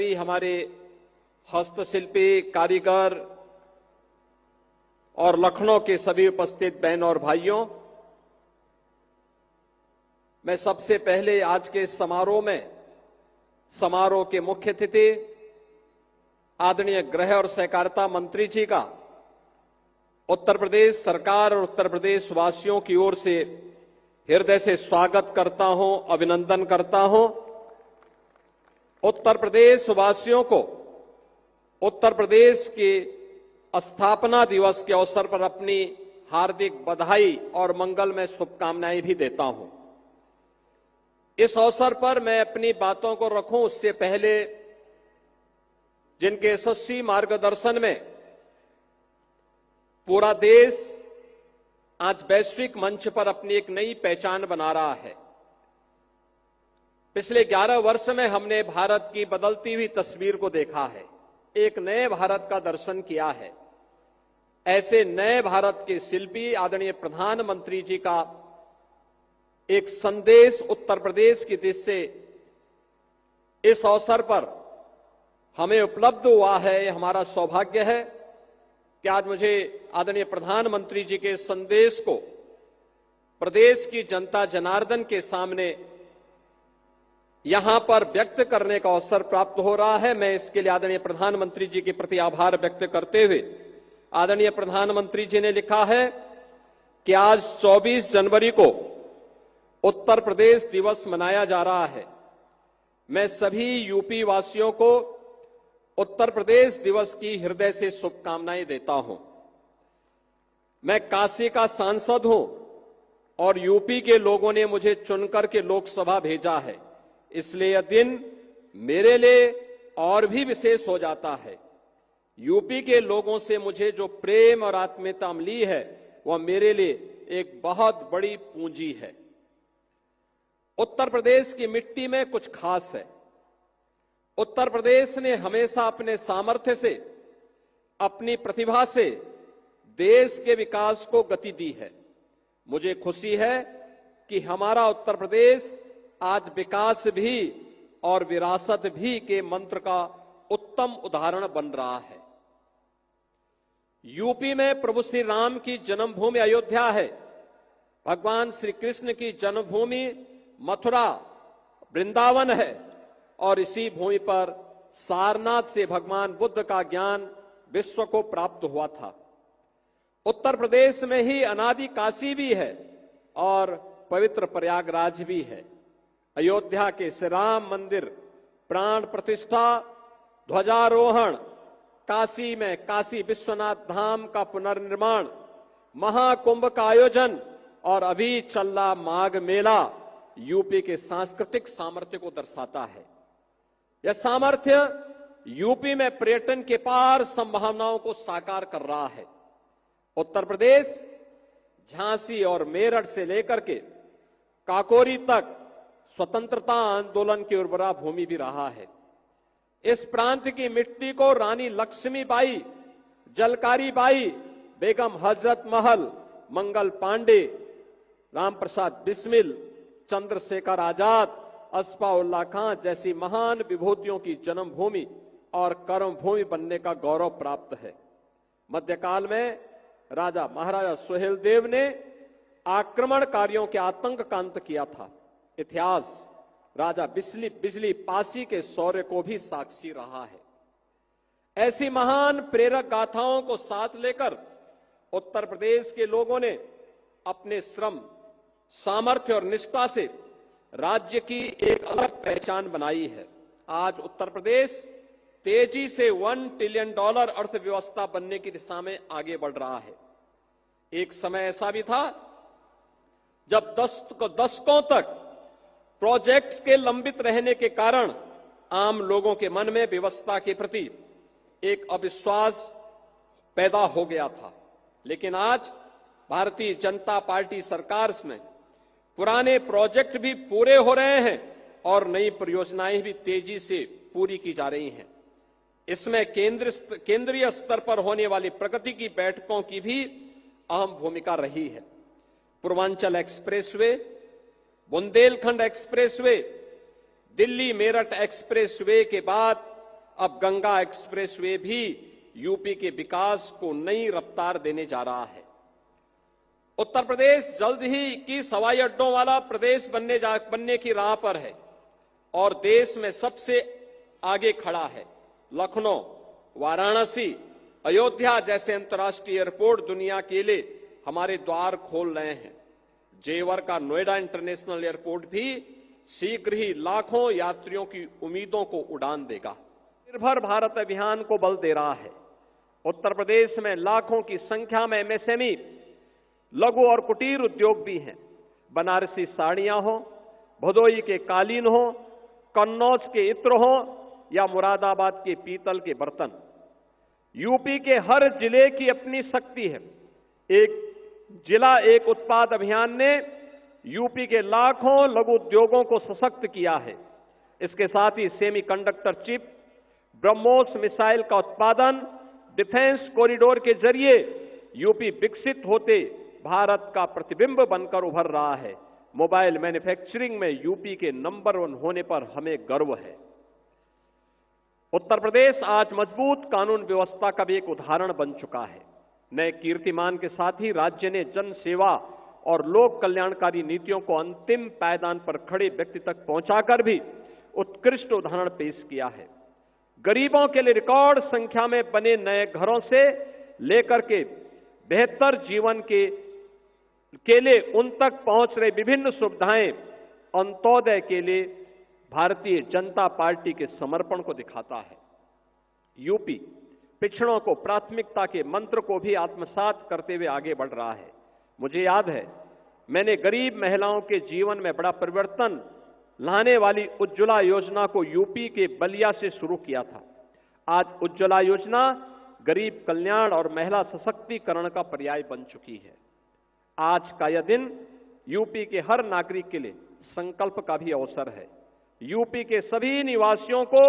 भी हमारे हस्तशिल्पी, कारीगर और लखनऊ के सभी उपस्थित बहन और भाइयों, मैं सबसे पहले आज के समारोह के मुख्य अतिथि आदरणीय गृह और सहकारिता मंत्री जी का उत्तर प्रदेश सरकार और उत्तर प्रदेश वासियों की ओर से हृदय से स्वागत करता हूं, अभिनंदन करता हूं। उत्तर प्रदेश वासियों को उत्तर प्रदेश के स्थापना दिवस के अवसर पर अपनी हार्दिक बधाई और मंगलमय शुभकामनाएं भी देता हूं। इस अवसर पर मैं अपनी बातों को रखूं उससे पहले जिनके यशस्वी मार्गदर्शन में पूरा देश आज वैश्विक मंच पर अपनी एक नई पहचान बना रहा है। पिछले 11 वर्ष में हमने भारत की बदलती हुई तस्वीर को देखा है, एक नए भारत का दर्शन किया है। ऐसे नए भारत के शिल्पी आदरणीय प्रधानमंत्री जी का एक संदेश उत्तर प्रदेश की दिशा से इस अवसर पर हमें उपलब्ध हुआ है। हमारा सौभाग्य है कि आज मुझे आदरणीय प्रधानमंत्री जी के संदेश को प्रदेश की जनता जनार्दन के सामने यहां पर व्यक्त करने का अवसर प्राप्त हो रहा है। मैं इसके लिए आदरणीय प्रधानमंत्री जी के प्रति आभार व्यक्त करते हुए, आदरणीय प्रधानमंत्री जी ने लिखा है कि आज 24 जनवरी को उत्तर प्रदेश दिवस मनाया जा रहा है। मैं सभी यूपी वासियों को उत्तर प्रदेश दिवस की हृदय से शुभकामनाएं देता हूं। मैं काशी का सांसद हूं और यूपी के लोगों ने मुझे चुनकर के लोकसभा भेजा है, इसलिए यह दिन मेरे लिए और भी विशेष हो जाता है। यूपी के लोगों से मुझे जो प्रेम और आत्मीयता मिली है वह मेरे लिए एक बहुत बड़ी पूंजी है। उत्तर प्रदेश की मिट्टी में कुछ खास है। उत्तर प्रदेश ने हमेशा अपने सामर्थ्य से, अपनी प्रतिभा से देश के विकास को गति दी है। मुझे खुशी है कि हमारा उत्तर प्रदेश आज विकास भी और विरासत भी के मंत्र का उत्तम उदाहरण बन रहा है। यूपी में प्रभु श्री राम की जन्मभूमि अयोध्या है। भगवान श्री कृष्ण की जन्मभूमि मथुरा, वृंदावन है और इसी भूमि पर सारनाथ से भगवान बुद्ध का ज्ञान विश्व को प्राप्त हुआ था। उत्तर प्रदेश में ही अनादि काशी भी है और पवित्र प्रयागराज भी है। अयोध्या के श्री राम मंदिर प्राण प्रतिष्ठा, ध्वजारोहण, काशी में काशी विश्वनाथ धाम का पुनर्निर्माण, महाकुंभ का आयोजन और अभी चल रहा माघ मेला यूपी के सांस्कृतिक सामर्थ्य को दर्शाता है। यह सामर्थ्य यूपी में पर्यटन के पार संभावनाओं को साकार कर रहा है। उत्तर प्रदेश झांसी और मेरठ से लेकर के काकोरी तक स्वतंत्रता आंदोलन की उर्वरा भूमि भी रहा है। इस प्रांत की मिट्टी को रानी लक्ष्मीबाई, जलकारी बाई, बेगम हजरत महल, मंगल पांडे, राम प्रसाद बिस्मिल, चंद्रशेखर आजाद, अस्फाउल्लाह खां जैसी महान विभूतियों की जन्मभूमि और कर्मभूमि बनने का गौरव प्राप्त है। मध्यकाल में राजा महाराजा सुहेलदेव ने आक्रमणकारियों के आतंक का अंत किया था। इतिहास राजा बिजली पासी के शौर्य को भी साक्षी रहा है। ऐसी महान प्रेरक गाथाओं को साथ लेकर उत्तर प्रदेश के लोगों ने अपने श्रम, सामर्थ्य और निष्ठा से राज्य की एक अलग पहचान बनाई है। आज उत्तर प्रदेश तेजी से $1 ट्रिलियन अर्थव्यवस्था बनने की दिशा में आगे बढ़ रहा है। एक समय ऐसा भी था जब दशकों तक प्रोजेक्ट्स के लंबित रहने के कारण आम लोगों के मन में व्यवस्था के प्रति एक अविश्वास पैदा हो गया था। लेकिन आज भारतीय जनता पार्टी सरकार में पुराने प्रोजेक्ट भी पूरे हो रहे हैं और नई परियोजनाएं भी तेजी से पूरी की जा रही हैं। इसमें केंद्रीय स्तर पर होने वाली प्रगति की बैठकों की भी अहम भूमिका रही है। Purvanchal expressway, Bundelkhand expressway, Delhi Meerut expressway के बाद अब गंगा एक्सप्रेसवे भी यूपी के विकास को नई रफ्तार देने जा रहा है। उत्तर प्रदेश जल्द ही 21 हवाई अड्डों वाला प्रदेश बनने की राह पर है और देश में सबसे आगे खड़ा है। लखनऊ, वाराणसी, अयोध्या जैसे अंतर्राष्ट्रीय एयरपोर्ट दुनिया के लिए हमारे द्वार खोल रहे हैं। जेवर का नोएडा इंटरनेशनल एयरपोर्ट भी शीघ्र ही लाखों यात्रियों की उम्मीदों को उड़ान देगा। निर्भर भारत अभियान को बल दे रहा है। उत्तर प्रदेश में लाखों की संख्या में एमएसएमई, लघु और कुटीर उद्योग भी हैं। बनारसी साड़ियां हो, भदोई के कालीन हो, कन्नौज के इत्र हो या मुरादाबाद के पीतल के बर्तन, यूपी के हर जिले की अपनी शक्ति है। एक जिला एक उत्पाद अभियान ने यूपी के लाखों लघु उद्योगों को सशक्त किया है। इसके साथ ही सेमीकंडक्टर चिप, ब्रह्मोस मिसाइल का उत्पादन, डिफेंस कॉरिडोर के जरिए यूपी विकसित होते भारत का प्रतिबिंब बनकर उभर रहा है। मोबाइल मैन्युफैक्चरिंग में यूपी के नंबर 1 होने पर हमें गर्व है। उत्तर प्रदेश आज मजबूत कानून व्यवस्था का भी एक उदाहरण बन चुका है। नए कीर्तिमान के साथ ही राज्य ने जन सेवा और लोक कल्याणकारी नीतियों को अंतिम पायदान पर खड़े व्यक्ति तक पहुंचाकर भी उत्कृष्ट उदाहरण पेश किया है। गरीबों के लिए रिकॉर्ड संख्या में बने नए घरों से लेकर के बेहतर जीवन के लिए उन तक पहुंच रही विभिन्न सुविधाएं अंत्योदय के लिए भारतीय जनता पार्टी के समर्पण को दिखाता है। यूपी पिछड़ों को प्राथमिकता के मंत्र को भी आत्मसात करते हुए आगे बढ़ रहा है। मुझे याद है, मैंने गरीब महिलाओं के जीवन में बड़ा परिवर्तन लाने वाली उज्ज्वला योजना को यूपी के बलिया से शुरू किया था। आज उज्ज्वला योजना गरीब कल्याण और महिला सशक्तिकरण का पर्याय बन चुकी है। आज का यह दिन यूपी के हर नागरिक के लिए संकल्प का भी अवसर है। यूपी के सभी निवासियों को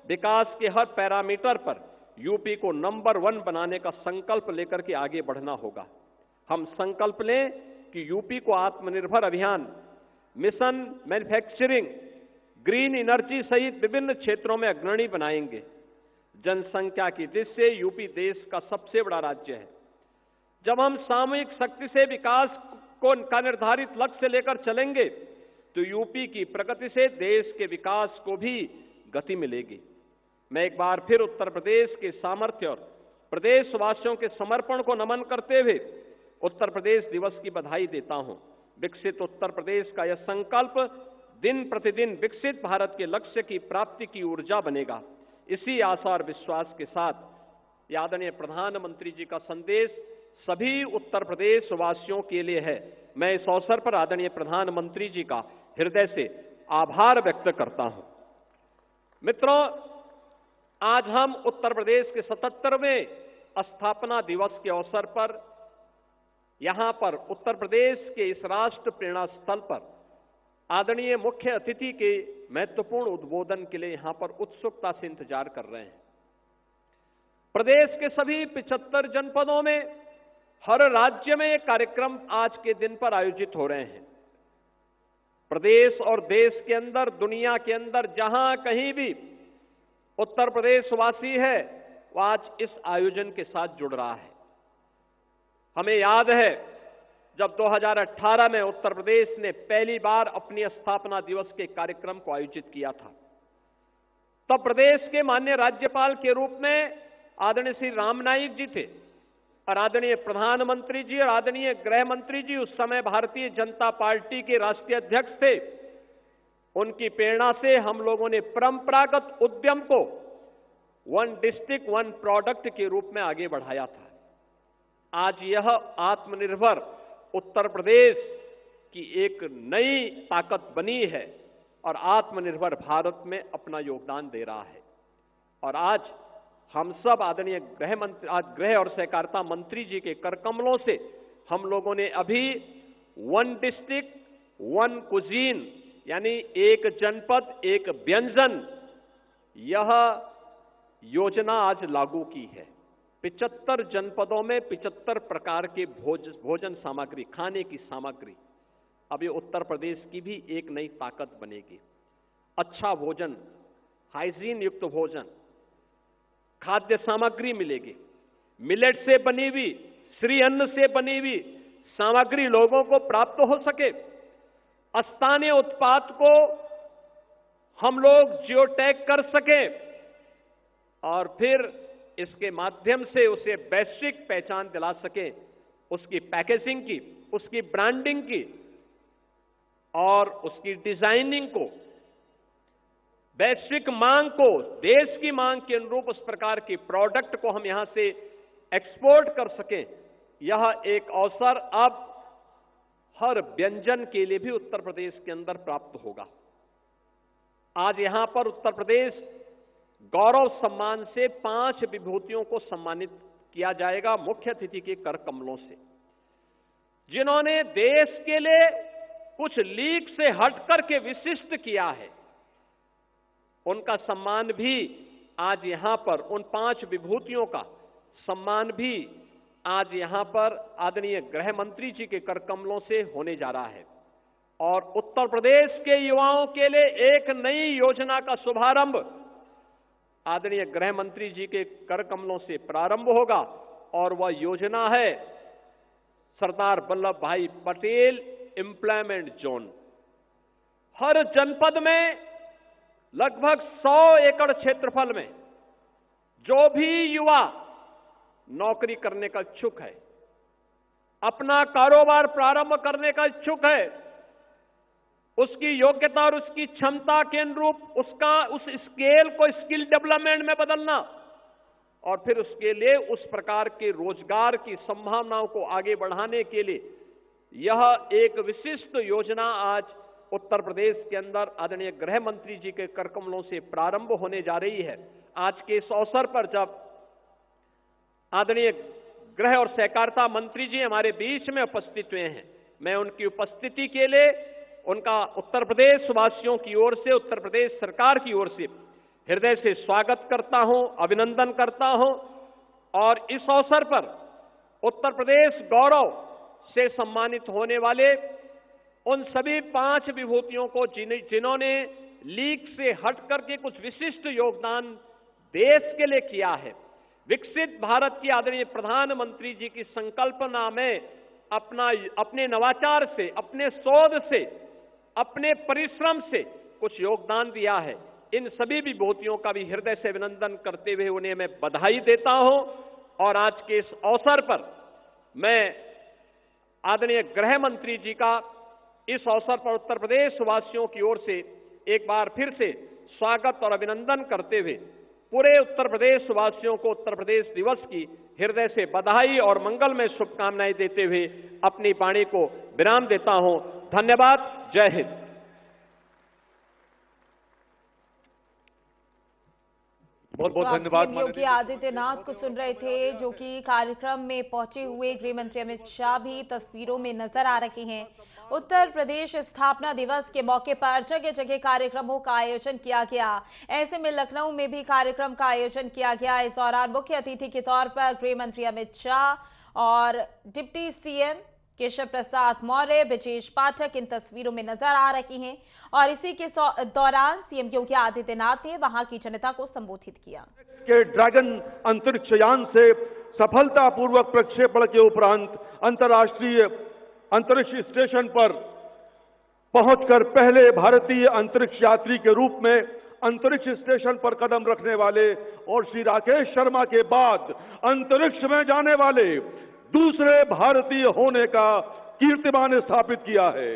विकास के हर पैरामीटर पर यूपी को नंबर 1 बनाने का संकल्प लेकर के आगे बढ़ना होगा। हम संकल्प लें कि यूपी को आत्मनिर्भर अभियान, मिशन मैन्युफैक्चरिंग, ग्रीन एनर्जी सहित विभिन्न क्षेत्रों में अग्रणी बनाएंगे। जनसंख्या की दृष्टि से यूपी देश का सबसे बड़ा राज्य है। जब हम सामूहिक शक्ति से विकास का निर्धारित लक्ष्य लेकर चलेंगे तो यूपी की प्रगति से देश के विकास को भी गति मिलेगी। मैं एक बार फिर उत्तर प्रदेश के सामर्थ्य और प्रदेशवासियों के समर्पण को नमन करते हुए उत्तर प्रदेश दिवस की बधाई देता हूं। विकसित उत्तर प्रदेश का यह संकल्प दिन प्रतिदिन विकसित भारत के लक्ष्य की प्राप्ति की ऊर्जा बनेगा। इसी आशा और विश्वास के साथ आदरणीय प्रधानमंत्री जी का संदेश सभी उत्तर प्रदेश वासियों के लिए है। मैं इस अवसर पर आदरणीय प्रधानमंत्री जी का हृदय से आभार व्यक्त करता हूं। मित्रों, आज हम उत्तर प्रदेश के 77वें स्थापना दिवस के अवसर पर यहां पर उत्तर प्रदेश के इस राष्ट्र प्रेरणा स्थल पर आदरणीय मुख्य अतिथि के महत्वपूर्ण उद्बोधन के लिए यहां पर उत्सुकता से इंतजार कर रहे हैं। प्रदेश के सभी 75 जनपदों में हर राज्य में ये कार्यक्रम आज के दिन पर आयोजित हो रहे हैं। प्रदेश और देश के अंदर, दुनिया के अंदर जहां कहीं भी उत्तर प्रदेश वासी है वो आज इस आयोजन के साथ जुड़ रहा है। हमें याद है जब 2018 में उत्तर प्रदेश ने पहली बार अपनी स्थापना दिवस के कार्यक्रम को आयोजित किया था, तब प्रदेश के माननीय राज्यपाल के रूप में आदरणीय श्री राम नाईक जी थे और आदरणीय प्रधानमंत्री जी और आदरणीय गृह मंत्री जी उस समय भारतीय जनता पार्टी के राष्ट्रीय अध्यक्ष थे। उनकी प्रेरणा से हम लोगों ने परंपरागत उद्यम को 1 डिस्ट्रिक्ट 1 प्रोडक्ट के रूप में आगे बढ़ाया था। आज यह आत्मनिर्भर उत्तर प्रदेश की एक नई ताकत बनी है और आत्मनिर्भर भारत में अपना योगदान दे रहा है। और आज हम सब आदरणीय गृह और सहकारिता मंत्री जी के करकमलों से हम लोगों ने अभी 1 डिस्ट्रिक्ट 1 कुजीन यानी एक जनपद एक व्यंजन, यह योजना आज लागू की है। 75 जनपदों में 75 प्रकार के भोजन सामग्री, खाने की सामग्री, अब ये उत्तर प्रदेश की भी एक नई ताकत बनेगी। अच्छा भोजन, हाइजीन युक्त भोजन, खाद्य सामग्री मिलेगी। मिलेट से बनी हुई, श्री अन्न से बनी हुई सामग्री लोगों को प्राप्त हो सके। स्थानीय उत्पाद को हम लोग जियो टैग कर सकें और फिर इसके माध्यम से उसे वैश्विक पहचान दिला सकें, उसकी पैकेजिंग की, उसकी ब्रांडिंग की और उसकी डिजाइनिंग को, वैश्विक मांग को, देश की मांग के अनुरूप उस प्रकार की प्रोडक्ट को हम यहां से एक्सपोर्ट कर सकें। यह एक अवसर अब हर व्यंजन के लिए भी उत्तर प्रदेश के अंदर प्राप्त होगा। आज यहां पर उत्तर प्रदेश गौरव सम्मान से 5 विभूतियों को सम्मानित किया जाएगा मुख्य अतिथि के कर कमलों से, जिन्होंने देश के लिए कुछ लीक से हटकर के विशिष्ट किया है। उनका सम्मान भी आज यहां पर, उन 5 विभूतियों का सम्मान भी आज यहां पर आदरणीय गृह मंत्री जी के कर कमलों से होने जा रहा है। और उत्तर प्रदेश के युवाओं के लिए एक नई योजना का शुभारंभ आदरणीय गृह मंत्री जी के कर कमलों से प्रारंभ होगा और वह योजना है सरदार वल्लभ भाई पटेल एम्प्लॉयमेंट जोन। हर जनपद में लगभग 100 एकड़ क्षेत्रफल में जो भी युवा नौकरी करने का इच्छुक है, अपना कारोबार प्रारंभ करने का इच्छुक है, उसकी योग्यता और उसकी क्षमता के अनुरूप उस स्केल को स्किल डेवलपमेंट में बदलना और फिर उसके लिए उस प्रकार के रोजगार की संभावनाओं को आगे बढ़ाने के लिए यह एक विशिष्ट योजना आज उत्तर प्रदेश के अंदर आदरणीय गृह मंत्री जी के कर कमलों से प्रारंभ होने जा रही है। आज के इस अवसर पर जब आदरणीय गृह और सहकारिता मंत्री जी हमारे बीच में उपस्थित हुए हैं, मैं उनकी उपस्थिति के लिए उनका उत्तर प्रदेश वासियों की ओर से, उत्तर प्रदेश सरकार की ओर से हृदय से स्वागत करता हूं, अभिनंदन करता हूं। और इस अवसर पर उत्तर प्रदेश गौरव से सम्मानित होने वाले उन सभी 5 विभूतियों को जिन्होंने लीक से हट करके कुछ विशिष्ट योगदान देश के लिए किया है, विकसित भारत की आदरणीय प्रधानमंत्री जी की संकल्पना में अपने नवाचार से, अपने शोध से, अपने परिश्रम से कुछ योगदान दिया है, इन सभी विभूतियों का भी हृदय से अभिनंदन करते हुए उन्हें मैं बधाई देता हूं। और आज के इस अवसर पर मैं आदरणीय गृह मंत्री जी का इस अवसर पर उत्तर प्रदेश वासियों की ओर से एक बार फिर से स्वागत और अभिनंदन करते हुए पूरे उत्तर प्रदेश वासियों को उत्तर प्रदेश दिवस की हृदय से बधाई और मंगलमय शुभकामनाएं देते हुए अपनी वाणी को विराम देता हूं। धन्यवाद। जय हिंद। बहुत बहुत धन्यवाद। योगी आदित्यनाथ को सुन रहे थे, जो कि कार्यक्रम में पहुंचे हुए गृह मंत्री अमित शाह भी तस्वीरों में नजर आ रहे हैं। उत्तर प्रदेश स्थापना दिवस के मौके पर जगह जगह कार्यक्रमों का आयोजन किया गया। ऐसे में लखनऊ में भी कार्यक्रम का आयोजन किया गया। इस दौरान मुख्य अतिथि के तौर पर गृह मंत्री अमित शाह और डिप्टी सीएम केशव प्रसाद मौर्य, ब्रजेश पाठक इन तस्वीरों में नजर आ रही हैं। और इसी के दौरान सीएम योगी आदित्यनाथ ने वहां की जनता को संबोधित किया। के ड्रैगन अंतरिक्ष यान से सफलतापूर्वक प्रक्षेपण के उपरांत अंतर्राष्ट्रीय अंतरिक्ष स्टेशन पर पहुंचकर पहले भारतीय अंतरिक्ष यात्री के रूप में अंतरिक्ष स्टेशन पर कदम रखने वाले और श्री राकेश शर्मा के बाद अंतरिक्ष में जाने वाले दूसरे भारतीय होने का कीर्तिमान स्थापित किया है।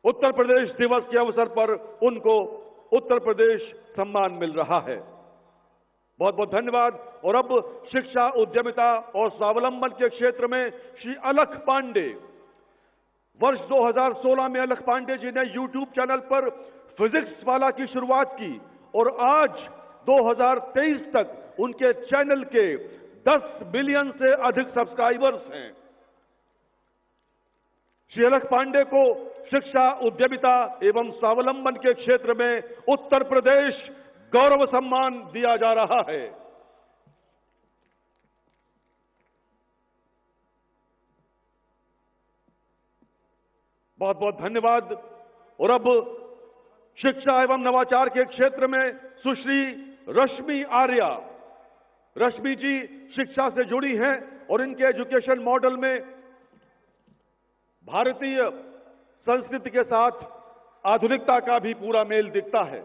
उत्तर प्रदेश दिवस के अवसर पर उनको उत्तर प्रदेश सम्मान मिल रहा है। बहुत बहुत धन्यवाद। और अब शिक्षा, उद्यमिता और स्वावलंबन के क्षेत्र में श्री अलख पांडे, वर्ष 2016 में अलख पांडे जी ने यूट्यूब चैनल पर फिजिक्स वाला की शुरुआत की और आज 2023 तक उनके चैनल के 10 मिलियन से अधिक सब्सक्राइबर्स हैं। श्री अलख पांडे को शिक्षा, उद्यमिता एवं स्वावलंबन के क्षेत्र में उत्तर प्रदेश गौरव सम्मान दिया जा रहा है। बहुत बहुत धन्यवाद। और अब शिक्षा एवं नवाचार के क्षेत्र में सुश्री रश्मि आर्या। रश्मि जी शिक्षा से जुड़ी हैं और इनके एजुकेशन मॉडल में भारतीय संस्कृति के साथ आधुनिकता का भी पूरा मेल दिखता है।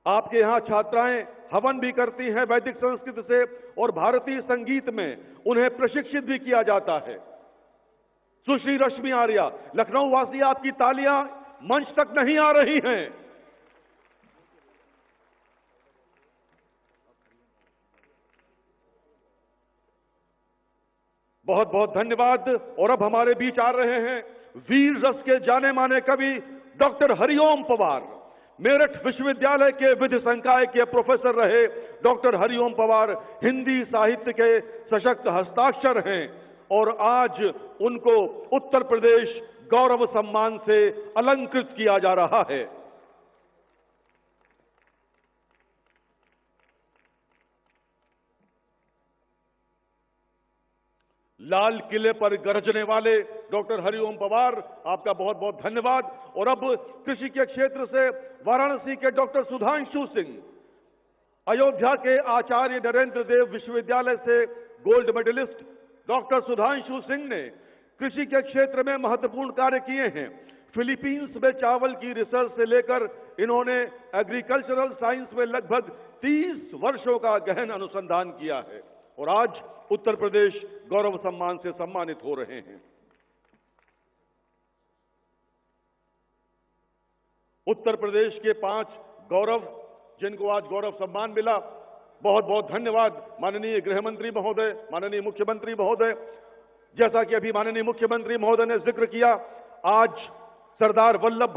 आपके यहां छात्राएं हवन भी करती हैं वैदिक संस्कृति से और भारतीय संगीत में उन्हें प्रशिक्षित भी किया जाता है। सुश्री रश्मि आर्या, लखनऊ वासी आपकी तालियां मंच तक नहीं आ रही हैं। बहुत बहुत धन्यवाद। और अब हमारे बीच आ रहे हैं वीर रस के जाने माने कवि डॉक्टर हरिओम पवार। मेरठ विश्वविद्यालय के विधि संकाय के प्रोफेसर रहे डॉक्टर हरिओम पवार हिंदी साहित्य के सशक्त हस्ताक्षर हैं और आज उनको उत्तर प्रदेश गौरव सम्मान से अलंकृत किया जा रहा है। लाल किले पर गरजने वाले डॉक्टर हरिओम पवार, आपका बहुत बहुत धन्यवाद। और अब कृषि के क्षेत्र से वाराणसी के डॉक्टर सुधांशु सिंह, अयोध्या के आचार्य नरेंद्र देव विश्वविद्यालय से gold medalist doctor Sudhanshu Singh ने कृषि के क्षेत्र में महत्वपूर्ण कार्य किए हैं। फिलीपींस में चावल की रिसर्च से लेकर इन्होंने एग्रीकल्चरल साइंस में लगभग 30 वर्षों का गहन अनुसंधान किया है और आज उत्तर प्रदेश गौरव सम्मान से सम्मानित हो रहे हैं। उत्तर प्रदेश के 5 गौरव जिनको आज गौरव सम्मान मिला, बहुत बहुत धन्यवाद माननीय गृह मंत्री महोदय, माननीय मुख्यमंत्री महोदय। जैसा कि अभी माननीय मुख्यमंत्री महोदय ने जिक्र किया, आज सरदार वल्लभ